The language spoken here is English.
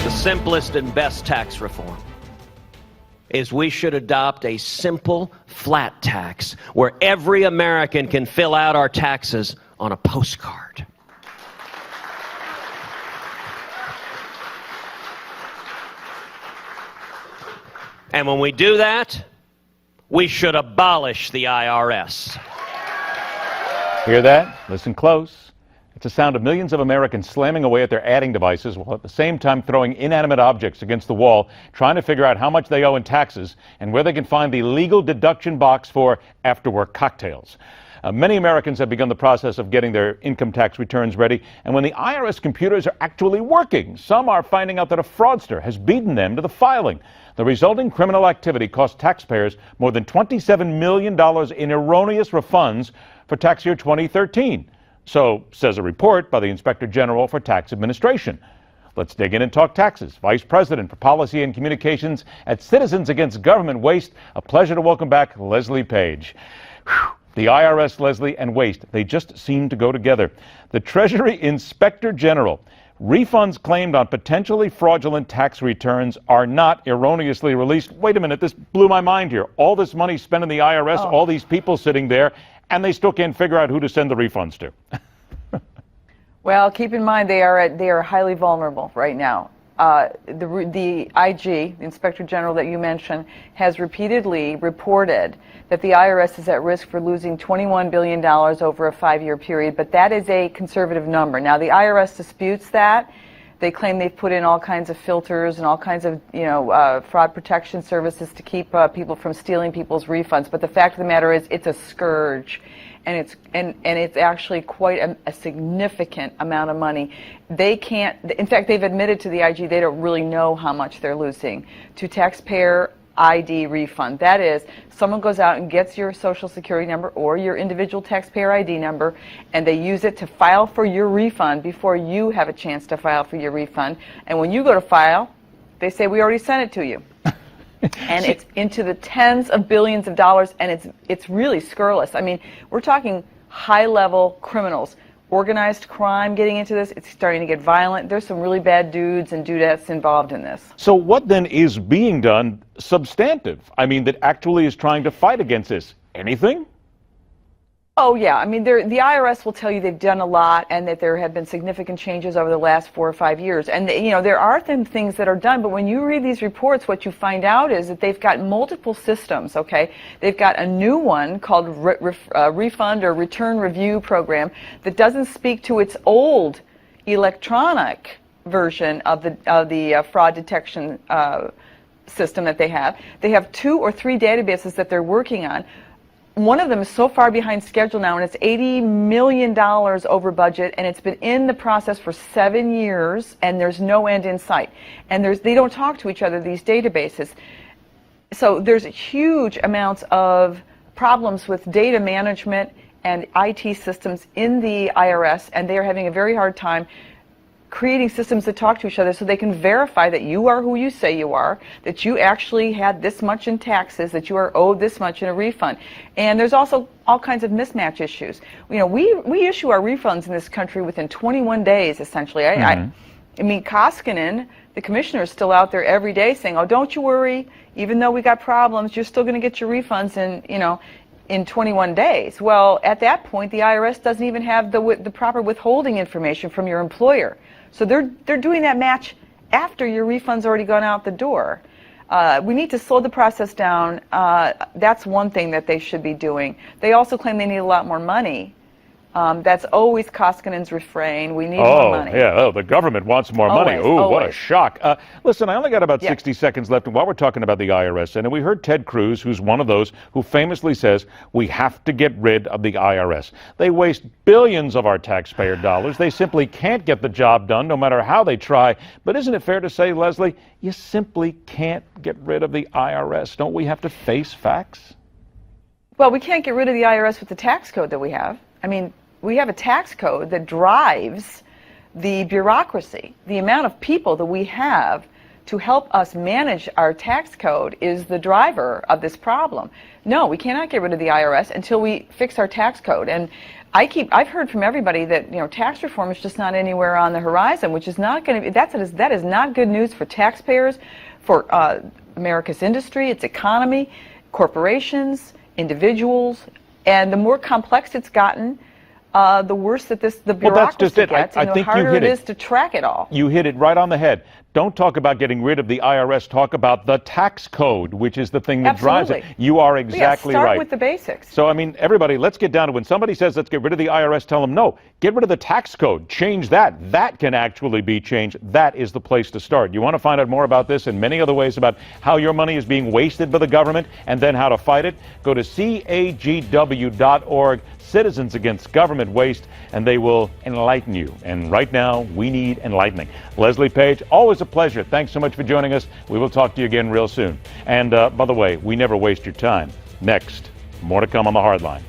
Simplest and best tax reform is we should adopt a simple, flat tax where every American can fill out our taxes on a postcard. And when we do that, we should abolish the IRS. Hear that? Listen close. It's the sound of millions of Americans slamming away at their adding devices while at the same time throwing inanimate objects against the wall, trying to figure out how much they owe in taxes and where they can find the legal deduction box for after-work cocktails. Many Americans have begun the process of getting their income tax returns ready, and when the IRS computers are actually working, some are finding out that a fraudster has beaten them to the filing. The resulting criminal activity cost taxpayers more than $27 million in erroneous refunds for tax year 2013. So says a report by the Inspector General for Tax Administration. Let's dig in and talk taxes. Vice President for Policy and Communications at Citizens Against Government Waste. A pleasure to welcome back Leslie Paige. Whew. The IRS, Leslie, and waste, they just seem to go together. The Treasury Inspector General. Refunds claimed on potentially fraudulent tax returns are not erroneously released. Wait a minute, this blew my mind here. All this money spent in the IRS, all these people sitting there, and they still can't figure out who to send the refunds to. Well, keep in mind they are highly vulnerable right now. The IG, the Inspector General that you mentioned, has repeatedly reported that the IRS is at risk for losing $21 billion over a 5-year period, but that is a conservative number. Now, the IRS disputes that. They claim they've put in all kinds of filters and all kinds of, fraud protection services to keep people from stealing people's refunds. But the fact of the matter is, it's a scourge, and it's actually quite a significant amount of money. They can't. In fact, they've admitted to the IG they don't really know how much they're losing to taxpayer ID refund. That is, someone goes out and gets your Social Security number or your individual taxpayer ID number, and they use it to file for your refund before you have a chance to file for your refund. And when you go to file, they say, we already sent it to you. And it's into the tens of billions of dollars, and it's really scurrilous. I mean, we're talking high-level criminals. Organized crime getting into this, it's starting to get violent. There's some really bad dudes and dudettes involved in this. So what then is being done substantive? I mean, that actually is trying to fight against this? Anything? Oh, yeah. I mean, the IRS will tell you they've done a lot and that there have been significant changes over the last 4 or 5 years. And, there are things that are done, but when you read these reports, what you find out is that they've got multiple systems, okay? They've got a new one called Refund or Return Review Program that doesn't speak to its old electronic version of the fraud detection system that they have. They have 2 or 3 databases that they're working on. One of them is so far behind schedule now, and it's $80 million over budget, and it's been in the process for 7 years, and there's no end in sight. And they don't talk to each other, these databases. So there's huge amounts of problems with data management and IT systems in the IRS, and they're having a very hard time creating systems that talk to each other so they can verify that you are who you say you are, that you actually had this much in taxes, that you are owed this much in a refund. And there's also all kinds of mismatch issues. We issue our refunds in this country within 21 days, essentially. I mean, Koskinen, the commissioner, is still out there every day saying, oh, don't you worry, even though we got problems, you're still going to get your refunds in 21 days. Well, at that point, the IRS doesn't even have the proper withholding information from your employer. So they're doing that match after your refund's already gone out the door. We need to slow the process down. That's one thing that they should be doing. They also claim they need a lot more money. That's always Koskinen's refrain. We need more money. The government wants more money. Oh, what a shock. Listen, I only got about 60 seconds left, and while we're talking about the IRS, and we heard Ted Cruz, who's one of those who famously says, we have to get rid of the IRS. They waste billions of our taxpayer dollars. They simply can't get the job done, no matter how they try. But isn't it fair to say, Leslie, you simply can't get rid of the IRS? Don't we have to face facts? Well, we can't get rid of the IRS with the tax code that we have. I mean, we have a tax code that drives the bureaucracy. The amount of people that we have to help us manage our tax code is the driver of this problem. No, we cannot get rid of the IRS until we fix our tax code. And I've heard from everybody that tax reform is just not anywhere on the horizon, which is not going to be, that is not good news for taxpayers, for America's industry, its economy, corporations, individuals, and the more complex it's gotten, the worse that the bureaucracy gets, and the harder it is to track it all. You hit it right on the head. Don't talk about getting rid of the IRS. Talk about the tax code, which is the thing that drives it. You are exactly right. Start with the basics. So, I mean, everybody, let's get down to when somebody says let's get rid of the IRS, tell them no. Get rid of the tax code. Change that. That can actually be changed. That is the place to start. You want to find out more about this and many other ways about how your money is being wasted by the government and then how to fight it? Go to cagw.org. Citizens Against Government Waste, and they will enlighten you. And right now, we need enlightening. Leslie Paige, always a pleasure. Thanks so much for joining us. We will talk to you again real soon. And by the way, we never waste your time. Next, more to come on The Hardline.